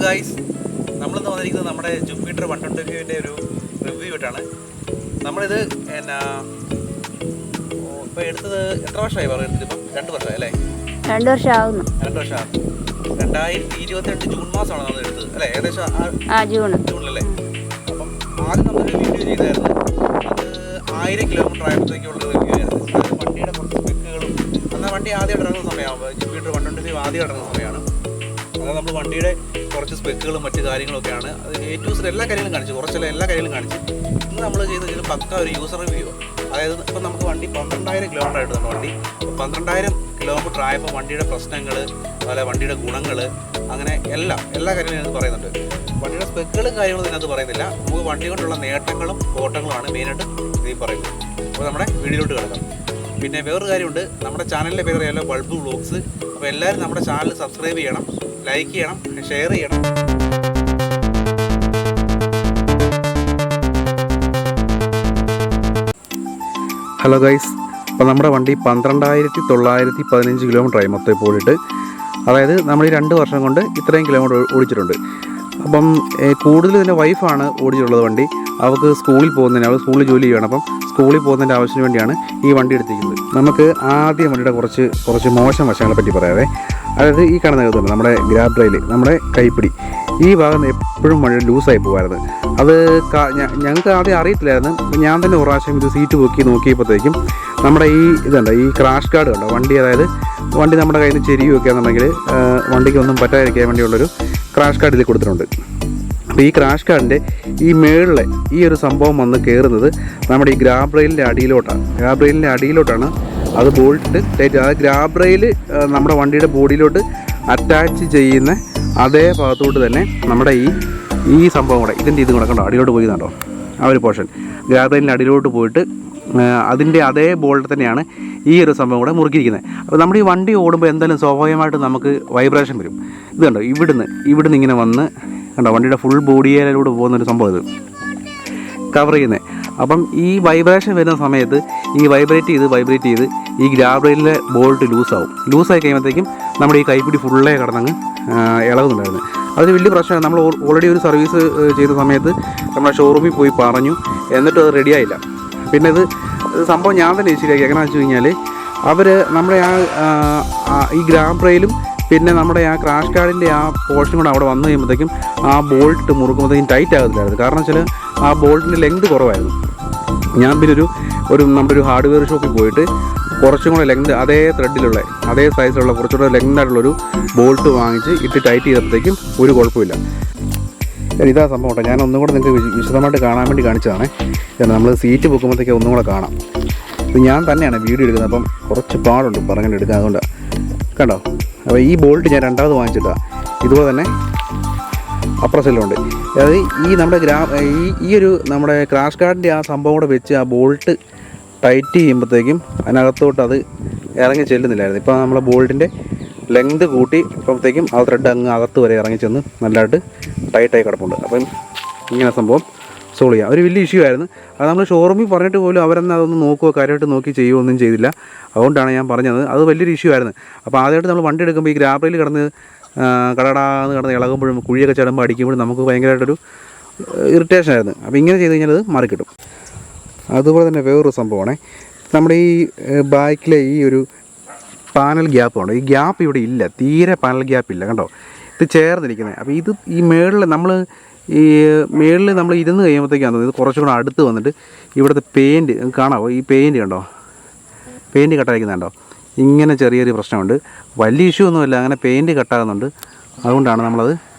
Guys, നമ്മളിന്ന് വന്നിരിക്കുന്നത് നമ്മുടെ ജുപ്പിറ്റർ 125ൻ്റെ ഒരു റിവ്യൂ ആയിട്ടാണ്. നമ്മളിത് ഇപ്പോൾ എടുത്തത് എത്ര വർഷമായി പറയുന്നത്? ഇപ്പം 2 വർഷമായി അല്ലേ? 2 വർഷം ആകുന്നു. 2 വർഷം 2022 ജൂൺ മാസമാണ് നമ്മൾ എടുത്തത് അല്ലേ? ഏകദേശം ജൂണിലല്ലേ? അപ്പം ആദ്യം നമ്മളൊരു വീഡിയോ ചെയ്തായിരുന്നു. അത് 1000 കിലോമീറ്റർ ആയപ്പോഴത്തേക്കുള്ള റിവ്യൂ ആയിരുന്നു. അത് വണ്ടിയുടെ കുറച്ച് സ്പെക്കുകളും, എന്നാൽ വണ്ടി ആദ്യം ഇറങ്ങുന്ന സമയമാണ്, ജുപ്പിറ്റർ 125 ആദ്യം ഇറങ്ങുന്ന സമയമാണ്. അതായത് നമ്മൾ വണ്ടിയുടെ കുറച്ച് സ്പെക്കുകളും മറ്റു കാര്യങ്ങളൊക്കെയാണ്. അത് A to Z എല്ലാ കാര്യങ്ങളും കാണിച്ചു, കുറച്ചല്ല എല്ലാ കാര്യങ്ങളും കാണിച്ചു. ഇന്ന് നമ്മൾ ചെയ്ത് പക്ക ഒരു യൂസർ റിവ്യൂ. അതായത് ഇപ്പം നമുക്ക് വണ്ടി 12,000 കിലോമീറ്റർ ആയിട്ടുണ്ട്. വണ്ടി 12,000 കിലോമീറ്റർ ആയപ്പോൾ വണ്ടിയുടെ പ്രശ്നങ്ങൾ, അതുപോലെ വണ്ടിയുടെ ഗുണങ്ങൾ, അങ്ങനെ എല്ലാ കാര്യങ്ങളും ഇതിനകത്ത് പറയുന്നുണ്ട്. വണ്ടിയുടെ സ്പെക്കുകളും കാര്യങ്ങളും ഇതിനകത്ത് പറയുന്നില്ല. നമുക്ക് വണ്ടി കൊണ്ടുള്ള നേട്ടങ്ങളും കോട്ടങ്ങളുമാണ് മെയിനായിട്ട് ഇതിൽ പറയുന്നത്. അപ്പോൾ നമ്മുടെ വീഡിയോയിലോട്ട് കിടക്കാം. പിന്നെ വേറൊരു കാര്യമുണ്ട്, നമ്മുടെ ചാനലിൻ്റെ പേര് അറിയാലോ, ബൾബ് വ്ളോഗ്സ്. അപ്പോൾ എല്ലാവരും നമ്മുടെ ചാനൽ സബ്സ്ക്രൈബ് ചെയ്യണം, ലൈക്ക് ചെയ്യണം, ഷെയർ ചെയ്യണം. ഹലോ ഗൈസ്, അപ്പോൾ നമ്മുടെ വണ്ടി 12,915 കിലോമീറ്റർ ആയി മൊത്തം പോയിട്ട്. അതായത് നമ്മൾ ഈ 2 വർഷം കൊണ്ട് ഇത്രയും കിലോമീറ്റർ ഓടിച്ചിട്ടുണ്ട്. അപ്പം കൂടുതൽ ഇതിൻ്റെ വൈഫാണ് ഓടിച്ചിട്ടുള്ളത് വണ്ടി. അവൾക്ക് സ്കൂളിൽ പോകുന്നതിന്, അവൾ സ്കൂളിൽ ജോലി ചെയ്യണം. അപ്പം സ്കൂളിൽ പോകുന്നതിൻ്റെ ആവശ്യത്തിന് വേണ്ടിയാണ് ഈ വണ്ടി എടുത്തിരിക്കുന്നത്. നമുക്ക് ആദ്യം വണ്ടിയുടെ കുറച്ച് മോശം വശങ്ങളെ പറ്റി പറയാവേ. അതായത് ഈ കാണുന്ന കേൾക്കുന്നുണ്ട്, നമ്മുടെ ഗ്രാബ് റെയിൽ, നമ്മുടെ കൈപ്പിടി, ഈ ഭാഗം എപ്പോഴും വണ്ടി ലൂസായി പോകുമായിരുന്നു. അത് ഞങ്ങൾക്ക് ആദ്യം അറിയത്തില്ലായിരുന്നു. ഞാൻ തന്നെ ഒരു പ്രാവശ്യം ഇത് സീറ്റ് നോക്കിയപ്പോഴത്തേക്കും നമ്മുടെ ഈ ക്രാഷ് ഗാർഡ് കണ്ടോ വണ്ടി, അതായത് വണ്ടി നമ്മുടെ കയ്യിൽ നിന്ന് ചെരിവ് വെക്കുകയാണെന്നുണ്ടെങ്കിൽ വണ്ടിക്കൊന്നും പറ്റാതിരിക്കാൻ വേണ്ടിയുള്ളൊരു ക്രാഷ് ഗാർഡ് ഇതിൽ കൊടുത്തിട്ടുണ്ട്. അപ്പോൾ ഈ ക്രാഷ് ഗാർഡിൻ്റെ ഈ മേളിലെ ഈ ഒരു സംഭവം വന്ന് കയറുന്നത് നമ്മുടെ ഈ ഗ്രാബ് റെയിലിൻ്റെ അടിയിലോട്ടാണ്. അത് ബോൾട്ട് ടൈറ്റ്, അത് ഗ്രാബ് റെയിൽ നമ്മുടെ വണ്ടിയുടെ ബോഡിയിലോട്ട് അറ്റാച്ച് ചെയ്യുന്ന അതേ ഭാഗത്തോട്ട് തന്നെ നമ്മുടെ ഈ സംഭവം കൂടെ, ഇതിൻ്റെ ഇത് കൂടെ കണ്ടോ അടിയിലോട്ട് പോയി കണ്ടോ, ആ ഒരു പോർഷൻ ഗ്രാബ് റെയിലിൻ്റെ അടിയിലോട്ട് പോയിട്ട് അതിൻ്റെ അതേ ബോൾട്ട് തന്നെയാണ് ഈ ഒരു സംഭവം കൂടെ മുറുക്കിയിരിക്കുന്നത്. അപ്പോൾ നമ്മുടെ ഈ വണ്ടി ഓടുമ്പോൾ എന്തായാലും സ്വാഭാവികമായിട്ട് നമുക്ക് വൈബ്രേഷൻ വരും. ഇത് കണ്ടോ, ഇവിടുന്ന് ഇങ്ങനെ വന്ന് കണ്ടോ വണ്ടിയുടെ ഫുൾ ബോഡി ഏരിയയിലൂടെ പോകുന്നൊരു സംഭവം ഇത് കവർ ചെയ്യുന്നത്. അപ്പം ഈ വൈബ്രേഷൻ വരുന്ന സമയത്ത് ഈ വൈബ്രേറ്റ് ചെയ്ത് ഈ ഗ്രാബ് റെയിലിലെ ബോൾട്ട് ലൂസായി കഴിയുമ്പോഴത്തേക്കും നമ്മുടെ ഈ കൈപ്പിടി ഫുള്ളേ കിടന്നങ്ങ് ഇളകുന്നുണ്ടായിരുന്നു. അതൊരു വലിയ പ്രശ്നമാണ്. നമ്മൾ ഓൾറെഡി ഒരു സർവീസ് ചെയ്ത സമയത്ത് നമ്മുടെ ഷോറൂമിൽ പോയി പറഞ്ഞു, എന്നിട്ടും അത് റെഡിയായില്ല. പിന്നെ ഇത് സംഭവം ഞാൻ തന്നെ ശരിയാക്കി. എങ്ങനെയാണെന്ന് വെച്ച് കഴിഞ്ഞാൽ അവർ നമ്മുടെ ഈ ഗ്രാബ് റെയിലും പിന്നെ നമ്മുടെ ആ ക്രാഷ് ഗാർഡിൻ്റെ ആ പോർഷൻ കൂടെ അവിടെ വന്നു കഴിയുമ്പോഴത്തേക്കും ആ ബോൾട്ട് മുറുക്കുമ്പോഴത്തേക്കും ടൈറ്റ് ആകത്തില്ലായിരുന്നു. കാരണം വെച്ചാൽ ആ ബോൾട്ടിൻ്റെ ലെങ്ത് കുറവായിരുന്നു. ഞാൻ പിന്നെ നമ്മുടെ ഒരു ഹാർഡ്വെയർ ഷോപ്പിൽ പോയിട്ട് കുറച്ചും കൂടെ ലെങ്ത്, അതേ ത്രെഡിലുള്ള അതേ സൈസിലുള്ള കുറച്ചുകൂടെ ലെങ്തായിട്ടുള്ളൊരു ബോൾട്ട് വാങ്ങിച്ച് ഇട്ട് ടൈറ്റ് ചെയ്തപ്പോഴത്തേക്കും ഒരു കുഴപ്പമില്ല. ഇതാ സംഭവം കേട്ടോ. ഞാൻ ഒന്നും കൂടെ നിങ്ങൾക്ക് വിശദമായിട്ട് കാണാൻ വേണ്ടി കാണിച്ചതാണ്. നമ്മൾ സീറ്റ് പൊക്കുമ്പോഴത്തേക്ക് ഒന്നും കൂടെ കാണാം. ഇത് ഞാൻ തന്നെയാണ് വീഡിയോ എടുക്കുന്നത്, അപ്പം കുറച്ച് പാടുണ്ട് പറഞ്ഞിട്ട് എടുക്കുക. അതുകൊണ്ട് കണ്ടോ, അപ്പോൾ ഈ ബോൾട്ട് ഞാൻ 2ാമത് വാങ്ങിച്ചിട്ടാണ്. ഇതുപോലെ തന്നെ അപ്പുറ സൈഡിലുണ്ട്. അതായത് ഈ നമ്മുടെ ഈ ഒരു നമ്മുടെ ക്രാഷ് ഗാർഡിൻ്റെ ആ സംഭവം കൂടെ വെച്ച് ആ ബോൾട്ട് ടൈറ്റ് ചെയ്യുമ്പോഴത്തേക്കും അതിനകത്തോട്ട് അത് ഇറങ്ങി ചെല്ലുന്നില്ലായിരുന്നു. ഇപ്പോൾ നമ്മളെ ബോൾട്ടിൻ്റെ ലെങ്ത് കൂട്ടി ഇപ്പോഴത്തേക്കും ആ ത്രെഡ് അങ്ങ് അകത്ത് വരെ ഇറങ്ങി ചെന്ന് നല്ലതായിട്ട് ടൈറ്റായി കിടപ്പുണ്ട്. അപ്പം ഇങ്ങനെ സംഭവം സോൾവ് ചെയ്യാം. ഒരു വലിയ ഇഷ്യൂ ആയിരുന്നു. അത് നമ്മൾ ഷോറൂമിൽ പറഞ്ഞിട്ട് പോലും അവരെന്നെ അതൊന്ന് കാര്യമായിട്ട് നോക്കി ചെയ്യുകയൊന്നും ചെയ്തില്ല. അതുകൊണ്ടാണ് ഞാൻ പറഞ്ഞത്, അത് വലിയൊരു ഇഷ്യൂ ആയിരുന്നു. അപ്പോൾ ആദ്യമായിട്ട് നമ്മൾ വണ്ടി എടുക്കുമ്പോൾ ഈ ഗ്രാബ് റെയിൽ കിടന്ന് ഇളകുമ്പോഴും കുഴിയൊക്കെ ചടുമ്പോൾ അടിക്കുമ്പോഴും നമുക്ക് ഭയങ്കരമായിട്ടൊരു ഇറിറ്റേഷൻ ആയിരുന്നു. അപ്പോൾ ഇങ്ങനെ ചെയ്ത് കഴിഞ്ഞാൽ അത് മാറിക്കിട്ടും. അതുപോലെ തന്നെ വേറൊരു സംഭവമാണ്, നമ്മുടെ ഈ ബാക്കിലെ ഈ ഒരു പാനൽ ഗ്യാപ്പ് ഉണ്ട്. ഈ ഗ്യാപ്പ് ഇവിടെ ഇല്ല, തീരെ പാനൽ ഗ്യാപ്പ് ഇല്ല കണ്ടോ, ഇത് ചേർന്നിരിക്കുന്നത്. അപ്പോൾ ഇത് ഈ മേളിൽ നമ്മൾ ഇരുന്ന് കഴിയുമ്പോഴത്തേക്കാണ് തോന്നുന്നത് ഇത് കുറച്ചും കൂടെ അടുത്ത് വന്നിട്ട് ഇവിടുത്തെ പെയിൻറ്റ് കാണാമോ, ഈ പെയിൻറ്റ് കണ്ടോ, പെയിൻറ്റ് കട്ടായിരിക്കുന്നുണ്ടോ, ഇങ്ങനെ ചെറിയൊരു പ്രശ്നമുണ്ട്. വലിയ ഇഷ്യൂ ഒന്നുമില്ല, അങ്ങനെ പെയിൻറ്റ് കട്ടാകുന്നുണ്ട്. അതുകൊണ്ടാണ് നമ്മളത്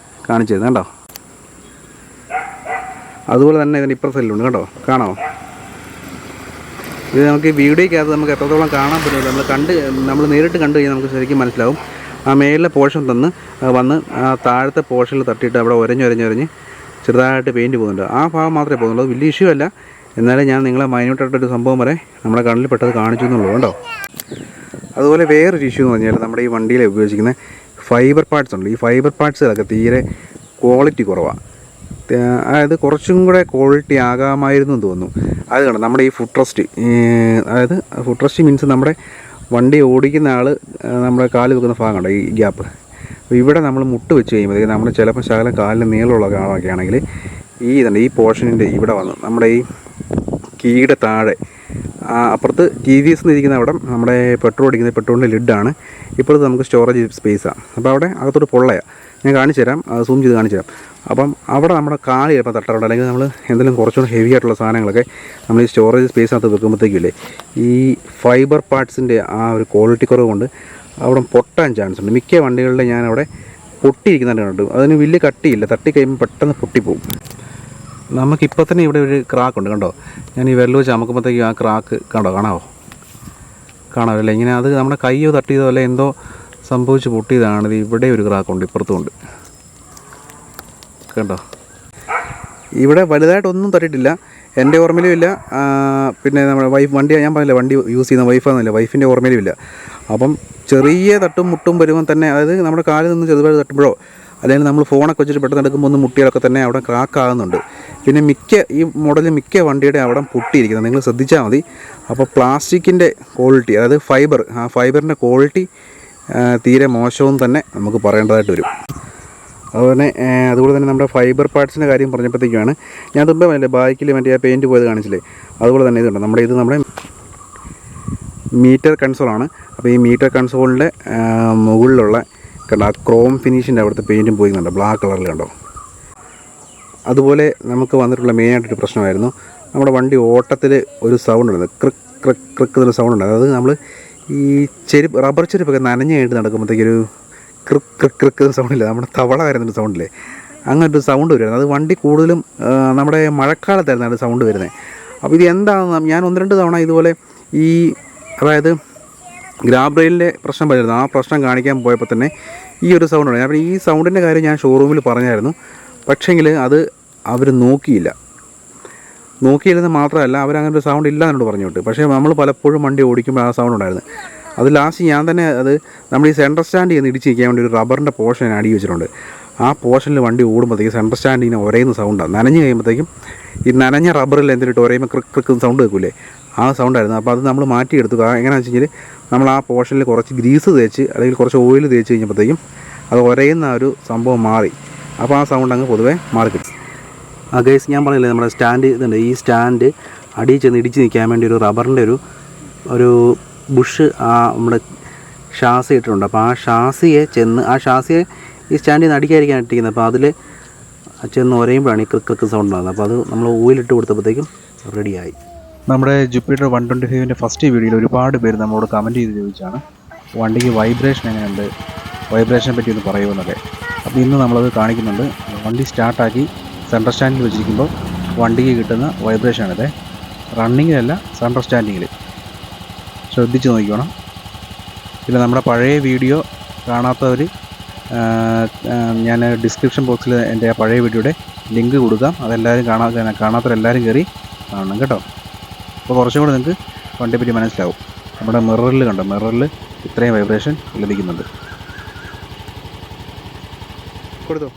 കാണിച്ചത് കണ്ടോ. അതുപോലെ തന്നെ ഇതിൻ്റെ ഇപ്പുറ സൈഡിലുണ്ട് കണ്ടോ, കാണാമോ. ഇത് നമുക്ക് വീഡിയോയ്ക്കകത്ത് നമുക്ക് എത്രത്തോളം കാണാൻ പറ്റില്ല, നമ്മൾ നേരിട്ട് കണ്ടു കഴിഞ്ഞാൽ നമുക്ക് ശരിക്കും മനസ്സിലാവും. ആ മേളിലെ പോർഷൻ വന്ന് ആ താഴത്തെ പോർഷനിൽ തട്ടിയിട്ട് അവിടെ ഒരഞ്ഞ് ചെറുതായിട്ട് പെയിൻറ്റ് പോകുന്നുണ്ട്. ആ ഭാഗം മാത്രമേ പോകുന്നുള്ളൂ. വലിയ ഇഷ്യൂ അല്ല, എന്നാലും ഞാൻ നിങ്ങളെ മൈന്യൂട്ടായിട്ടൊരു സംഭവം വരെ നമ്മുടെ കണ്ണിൽ പെട്ടത് കാണിച്ചു എന്നുള്ളൂ കേട്ടോ. അതുപോലെ വേറൊരു ഇഷ്യൂ എന്ന് പറഞ്ഞാൽ നമ്മുടെ ഈ വണ്ടിയിൽ ഉപയോഗിച്ചിരിക്കുന്ന ഫൈബർ പാർട്സ് ഉണ്ട്. ഈ ഫൈബർ പാർട്സുകളൊക്കെ തീരെ ക്വാളിറ്റി കുറവാണ്. അതായത് കുറച്ചും കൂടെ ക്വാളിറ്റി ആകാമായിരുന്നു എന്ന് തോന്നുന്നു. അത് കണ്ടോ, നമ്മുടെ ഈ ഫുഡ് റെസ്റ്റ്, അതായത് ഫുഡ് റെസ്റ്റ് മീൻസ് നമ്മുടെ വണ്ടി ഓടിക്കുന്ന ആൾ നമ്മുടെ കാല് വെക്കുന്ന ഭാഗം കണ്ടോ, ഈ ഗ്യാപ്പ് അപ്പോൾ ഇവിടെ നമ്മൾ മുട്ട് വെച്ച് കഴിയുമ്പോഴത്തേക്ക് നമ്മൾ ചിലപ്പോൾ ശകലം കാലിന് നീളമുള്ള ആളൊക്കെ ആണെങ്കിൽ ഈ പോർഷനിൻ്റെ ഇവിടെ വന്ന് നമ്മുടെ ഈ കീയുടെ താഴെ അപ്പുറത്ത് ടി വി എസ് ഇരിക്കുന്ന അവിടെ നമ്മുടെ പെട്രോൾ അടിക്കുന്ന പെട്രോളിൻ്റെ ലിഡാണ്. ഇപ്പോഴത്തെ നമുക്ക് സ്റ്റോറേജ് സ്പേസാണ്. അപ്പോൾ അവിടെ അകത്തോട്ട് പൊള്ളയാണ്. ഞാൻ കാണിച്ചു തരാം, സൂം ചെയ്ത് കാണിച്ചു തരാം. അപ്പം അവിടെ നമ്മുടെ കാല് ചിലപ്പോൾ തട്ടാറുണ്ട്, അല്ലെങ്കിൽ നമ്മൾ എന്തെങ്കിലും കുറച്ചുകൂടി ഹെവി ആയിട്ടുള്ള സാധനങ്ങളൊക്കെ നമ്മൾ ഈ സ്റ്റോറേജ് സ്പേസിനകത്ത് വെക്കുമ്പോഴത്തേക്കില്ലേ ഈ ഫൈബർ പാർട്സിൻ്റെ ആ ഒരു ക്വാളിറ്റി കുറവ് കൊണ്ട് അവിടെ പൊട്ടാൻ ചാൻസ് ഉണ്ട്. മിക്ക വണ്ടികളിൽ ഞാൻ അവിടെ പൊട്ടിയിരിക്കുന്നുണ്ട് കണ്ടു. അതിന് വലിയ കട്ടിയില്ല, തട്ടി കഴിയുമ്പോൾ പെട്ടെന്ന് പൊട്ടിപ്പോവും. നമുക്കിപ്പോൾ തന്നെ ഇവിടെ ഒരു ക്രാക്ക് ഉണ്ട് കണ്ടോ. ഞാൻ ഈ വെള്ളം വെച്ച് അമുക്കുമ്പോഴത്തേക്കും ആ ക്രാക്ക് കാണാമല്ലേ ഇങ്ങനെ. അത് നമ്മുടെ കയ്യോ തട്ടിയതോ അല്ലെ എന്തോ സംഭവിച്ച് പൊട്ടിയതാണ്. ഇത് ഇവിടെ ഒരു ക്രാക്കുണ്ട്, ഇപ്പുറത്തുമുണ്ട് കണ്ടോ. ഇവിടെ വലുതായിട്ടൊന്നും തട്ടിയിട്ടില്ല, എൻ്റെ ഓർമ്മയിലും ഇല്ല. പിന്നെ നമ്മുടെ വണ്ടി ഞാൻ പറഞ്ഞില്ല, വണ്ടി യൂസ് ചെയ്യുന്ന വൈഫാണെന്നില്ല, വൈഫിൻ്റെ ഓർമ്മയിലും ഇല്ല. അപ്പം ചെറിയ തട്ടും മുട്ടും വരുമ്പോൾ തന്നെ, അതായത് നമ്മുടെ കാലിൽ നിന്ന് ചെറുതായിട്ട് തട്ടുമ്പോഴോ അല്ലെങ്കിൽ നമ്മൾ ഫോണൊക്കെ വെച്ചിട്ട് പെട്ടെന്ന് എടുക്കുമ്പോൾ ഒന്ന് മുട്ടിയാലൊക്കെ തന്നെ അവിടെ ക്രാക്കാകുന്നുണ്ട്. പിന്നെ ഈ മോഡലിൽ മിക്ക വണ്ടിയുടെ അവിടെ പൊട്ടിയിരിക്കുന്നത് നിങ്ങൾ ശ്രദ്ധിച്ചാൽ മതി. അപ്പോൾ പ്ലാസ്റ്റിക്കിൻ്റെ ക്വാളിറ്റി, അതായത് ആ ഫൈബറിൻ്റെ തീരെ മോശവും തന്നെ നമുക്ക് പറയേണ്ടതായിട്ട് വരും. അതുപോലെ തന്നെ നമ്മുടെ ഫൈബർ പാർട്സിൻ്റെ കാര്യം പറഞ്ഞപ്പോഴത്തേക്കാണ് ഞാൻ തുമ്പേ മറ്റേ ബാക്കിൽ മറ്റേ പെയിൻറ്റ് പോയത് കാണിച്ചില്ലേ, അതുപോലെ തന്നെ ഇതുണ്ട്. നമ്മുടെ മീറ്റർ കൺസോളാണ്. അപ്പോൾ ഈ മീറ്റർ കൺസോളിൻ്റെ മുകളിലുള്ള കണ്ടോ ആ ക്രോം ഫിനിഷിൻ്റെ അവിടുത്തെ പെയിൻറ്റും പോയിക്കുന്നുണ്ട്, ബ്ലാക്ക് കളറിൽ കണ്ടോ. അതുപോലെ നമുക്ക് വന്നിട്ടുള്ള മെയിനായിട്ടൊരു പ്രശ്നമായിരുന്നു, നമ്മുടെ വണ്ടി ഓട്ടത്തിൽ ഒരു സൗണ്ട് ഉണ്ട്, ക്രിക്ക് ക്രിക്ക് ക്രിക്ക് എന്നൊരു സൗണ്ട് ഉണ്ട്. അതായത് നമ്മൾ ഈ റബ്ബർ ചെരുപ്പൊക്കെ നനഞ്ഞ് കഴിഞ്ഞിട്ട് നടക്കുമ്പോഴത്തേക്കൊരു ക്രിക്ക് ക്രിക്ക് ക്രിക്ക് സൗണ്ടില്ലേ, നമ്മുടെ തവള വരുന്നൊരു സൗണ്ടില്ലേ, അങ്ങനൊരു സൗണ്ട് വരുന്നത്. അത് വണ്ടി കൂടുതലും നമ്മുടെ മഴക്കാലത്തായിരുന്നു അത് സൗണ്ട് വരുന്നത്. അപ്പോൾ ഇത് എന്താണെന്ന് ഞാൻ 1-2 തവണ ഇതുപോലെ അതായത് ഗ്രാബ് റെയിലിൻ്റെ പ്രശ്നം വരുന്നത്, ആ പ്രശ്നം കാണിക്കാൻ പോയപ്പോൾ തന്നെ ഈ ഒരു സൗണ്ട് ഉണ്ട്. അപ്പോൾ ഈ സൗണ്ടിൻ്റെ കാര്യം ഞാൻ ഷോറൂമിൽ പറഞ്ഞായിരുന്നു, പക്ഷേങ്കിൽ അത് അവർ നോക്കിയില്ലെന്ന് മാത്രമല്ല, അവരങ്ങനെ ഒരു സൗണ്ട് ഇല്ല എന്നോട് പറഞ്ഞു വിട്ടു. പക്ഷേ നമ്മൾ പലപ്പോഴും വണ്ടി ഓടിക്കുമ്പോൾ ആ സൗണ്ട് ഉണ്ടായിരുന്നു. അത് ലാസ്റ്റ് ഞാൻ തന്നെ നമ്മൾ ഈ സെൻട്രൽ സ്റ്റാൻഡ് ചെയ്യുന്ന ഇടിച്ച് വയ്ക്കാൻ വേണ്ടി ഒരു റബ്ബറിൻ്റെ പോർഷൻ ഞാൻ അടി വെച്ചിട്ടുണ്ട്. ആ പോർഷനിൽ വണ്ടി ഓടുമ്പോഴത്തേക്കും സെൻട്രൽ സ്റ്റാൻഡ് ഇങ്ങനെ ഒരയുന്ന സൗണ്ടാണ്. നനഞ്ഞ് കഴിയുമ്പോഴത്തേക്കും ഈ നനഞ്ഞ റബ്ബറിൽ എന്തിട്ട് ഒരയുമ്പോൾ ക്രിക്ക് ക്രിക്ക് സൗണ്ട് കേൾക്കില്ലേ, ആ സൗണ്ടായിരുന്നു. അപ്പോൾ അത് നമ്മൾ മാറ്റിയെടുത്തു. എങ്ങനെയാണെന്ന് വെച്ച് കഴിഞ്ഞാൽ നമ്മൾ ആ പോർഷനിൽ കുറച്ച് ഗ്രീസ് തേച്ച് അല്ലെങ്കിൽ കുറച്ച് ഓയിൽ തേച്ച് കഴിഞ്ഞപ്പോഴത്തേക്കും അത് ഒരയുന്ന ഒരു സംഭവം മാറി. അപ്പോൾ ആ സൗണ്ട് അങ്ങ് പൊതുവേ മാറി കിട്ടും. ഗൈസ് ഞാൻ പറഞ്ഞില്ലേ, നമ്മുടെ സ്റ്റാൻഡ് ഇതുണ്ട്, ഈ സ്റ്റാൻഡ് അടിയിൽ ചെന്ന് ഇടിച്ച് നിൽക്കാൻ വേണ്ടി ഒരു റബ്ബറിൻ്റെ ഒരു ബുഷ് നമ്മുടെ ഷാസി ഇട്ടിട്ടുണ്ട്. അപ്പോൾ ആ ഷാസിയെ ഈ സ്റ്റാൻഡിൽ നിന്ന് അടിക്കാതിരിക്കാൻ ഇട്ടിരിക്കുന്നത്. അപ്പോൾ അതിൽ ചെന്ന് ഒരയുമ്പോഴാണ് ഈ ക്രിക്ക് ക്രിക്ക് സൗണ്ട് ഉണ്ടാകുന്നത്. അപ്പോൾ അത് നമ്മൾ ഓയിലിട്ട് കൊടുത്തപ്പോഴത്തേക്കും റെഡിയായി. നമ്മുടെ ജുപ്പിറ്റർ 125ൻ്റെ ഫസ്റ്റ് വീഡിയോയിൽ ഒരുപാട് പേര് നമ്മളോട് കമൻറ്റ് ചെയ്ത് ചോദിച്ചാണ് വണ്ടിക്ക് വൈബ്രേഷൻ എങ്ങനെയുണ്ട്, വൈബ്രേഷനെ പറ്റി ഒന്ന് പറയുമെന്നൊക്കെ. അപ്പോൾ ഇന്ന് നമ്മളത് കാണിക്കുന്നുണ്ട്. വണ്ടി സ്റ്റാർട്ടാക്കി സെൻട്രൽ സ്റ്റാൻഡിൽ വെച്ചിരിക്കുമ്പോൾ വണ്ടിക്ക് കിട്ടുന്ന വൈബ്രേഷനാണിത്. റണ്ണിങ്ങിലല്ല, സെൻട്രൽ സ്റ്റാൻഡിങ്ങിൽ ശ്രദ്ധിച്ച് നോക്കിക്കണം. പിന്നെ നമ്മുടെ പഴയ വീഡിയോ കാണാത്തവർ ഞാൻ ഡിസ്ക്രിപ്ഷൻ ബോക്സിൽ എൻ്റെ പഴയ വീഡിയോയുടെ ലിങ്ക് കൊടുക്കാം. അതെല്ലാവരും കാണാത്തവരെല്ലാവരും കയറി കാണണം കേട്ടോ. അപ്പോൾ കുറച്ചും കൂടെ നിങ്ങൾക്ക് വണ്ടിയെ പറ്റി മനസ്സിലാവും. നമ്മുടെ മിററിൽ ഇത്രയും വൈബ്രേഷൻ ലഭിക്കുന്നുണ്ട്. കൊടുത്തോ.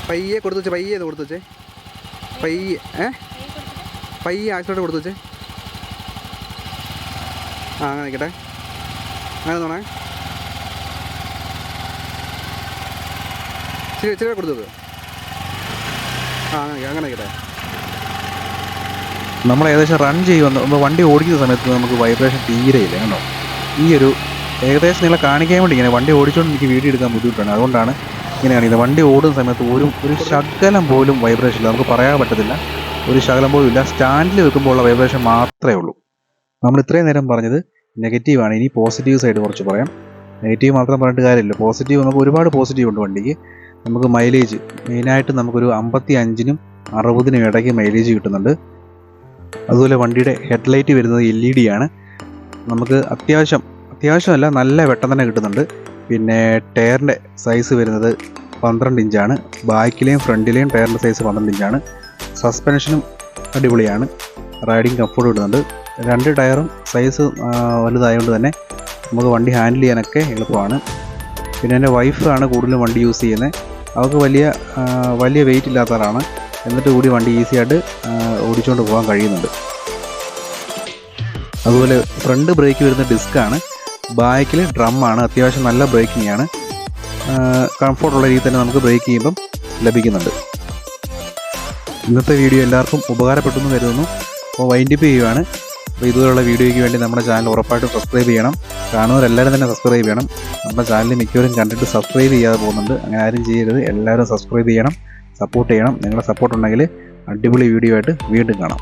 പയ്യെ കൊടുത്തു വെച്ചേ, പയ്യെ ആക്സിഡൻറ്റ് കൊടുത്തു വെച്ചേ. അങ്ങനെ നിൽക്കട്ടെ, അങ്ങനെ തോന്നേ, ഇച്ചിരി കൊടുത്തു വെക്കുക. അങ്ങനെ നിൽക്കട്ടെ. നമ്മൾ ഏകദേശം റൺ ചെയ്യുമ്പോൾ വണ്ടി ഓടിക്കുന്ന സമയത്ത് നമുക്ക് വൈബ്രേഷൻ തീരെയില്ല കേട്ടോ. ഏകദേശം നിങ്ങളെ കാണിക്കാൻ വേണ്ടി ഇങ്ങനെ വണ്ടി ഓടിച്ചുകൊണ്ട് എനിക്ക് വീഡിയോ എടുക്കാൻ ബുദ്ധിമുട്ടാണ്. അതുകൊണ്ടാണ് ഇങ്ങനെ കാണിക്കുന്നത്. വണ്ടി ഓടുന്ന സമയത്ത് ഒരു ശകലം പോലും വൈബ്രേഷൻ ഇല്ല, നമുക്ക് പറയാൻ പറ്റത്തില്ല. ഒരു ശകലം പോലും ഇല്ല. സ്റ്റാൻഡിൽ വെക്കുമ്പോൾ ഉള്ള വൈബ്രേഷൻ മാത്രമേ ഉള്ളൂ. നമ്മൾ ഇത്രയും നേരം പറഞ്ഞത് നെഗറ്റീവാണ്. ഇനി പോസിറ്റീവ് സൈഡ് കുറച്ച് പറയാം. നെഗറ്റീവ് മാത്രം പറഞ്ഞിട്ട് കാര്യമില്ല. പോസിറ്റീവ് നമുക്ക് ഒരുപാട് പോസിറ്റീവ് ഉണ്ട് വണ്ടിക്ക്. നമുക്ക് മൈലേജ് മെയിനായിട്ട് നമുക്കൊരു 55-നും 60-നും ഇടയ്ക്ക് മൈലേജ് കിട്ടുന്നുണ്ട്. അതുപോലെ വണ്ടിയുടെ ഹെഡ്ലൈറ്റ് വരുന്നത് LED ആണ്. നമുക്ക് അത്യാവശ്യമല്ല, നല്ല വെട്ടം തന്നെ കിട്ടുന്നുണ്ട്. പിന്നെ ടയറിൻ്റെ സൈസ് വരുന്നത് 12 ഇഞ്ചാണ്. ബാക്കിലെയും ഫ്രണ്ടിലെയും ടയറിൻ്റെ സൈസ് 12 ഇഞ്ചാണ്. സസ്പെൻഷനും അടിപൊളിയാണ്. റൈഡിങ് കംഫർട്ട് കിട്ടുന്നുണ്ട്. 2 ടയറും സൈസ് വലുതായതുകൊണ്ട് തന്നെ നമുക്ക് വണ്ടി ഹാൻഡിൽ ചെയ്യാനൊക്കെ എളുപ്പമാണ്. പിന്നെ എൻ്റെ വൈഫാണ് കൂടുതലും വണ്ടി യൂസ് ചെയ്യുന്നത്. അവർക്ക് വലിയ വെയിറ്റ് ഇല്ലാത്തവരാണ്, എന്നിട്ട് കൂടി വണ്ടി ഈസി ആയിട്ട് ഓടിച്ചുകൊണ്ട് പോകാൻ കഴിയുന്നുണ്ട്. അതുപോലെ ഫ്രണ്ട് ബ്രേക്ക് വരുന്ന ഡിസ്ക്കാണ്, ബാക്കിൽ ഡ്രമ്മാണ്. അത്യാവശ്യം നല്ല ബ്രേക്കിംഗ് ആണ്. കംഫോർട്ടുള്ള രീതിയിൽ തന്നെ നമുക്ക് ബ്രേക്ക് ചെയ്യുമ്പം ലഭിക്കുന്നുണ്ട്. ഇന്നത്തെ വീഡിയോ എല്ലാവർക്കും ഉപകാരപ്പെട്ടു എന്ന് കരുതുന്നു. അപ്പോൾ വൈൻഡപ്പ് ചെയ്യുകയാണ്. അപ്പോൾ ഇതുപോലുള്ള വീഡിയോയ്ക്ക് വേണ്ടി നമ്മുടെ ചാനൽ ഉറപ്പായിട്ടും സബ്സ്ക്രൈബ് ചെയ്യണം. കാണുന്നവരെല്ലാവരും തന്നെ സബ്സ്ക്രൈബ് ചെയ്യണം. നമ്മുടെ ചാനൽ മിക്കവരും കണ്ടിട്ട് സബ്സ്ക്രൈബ് ചെയ്യാതെ പോകുന്നുണ്ട്. അങ്ങനെ ആരും ചെയ്യരുത്. എല്ലാവരും സബ്സ്ക്രൈബ് ചെയ്യണം, സപ്പോർട്ട് ചെയ്യണം. നിങ്ങളുടെ സപ്പോർട്ട് ഉണ്ടെങ്കിൽ അടിപൊളി വീഡിയോ ആയിട്ട് വീണ്ടും കാണാം.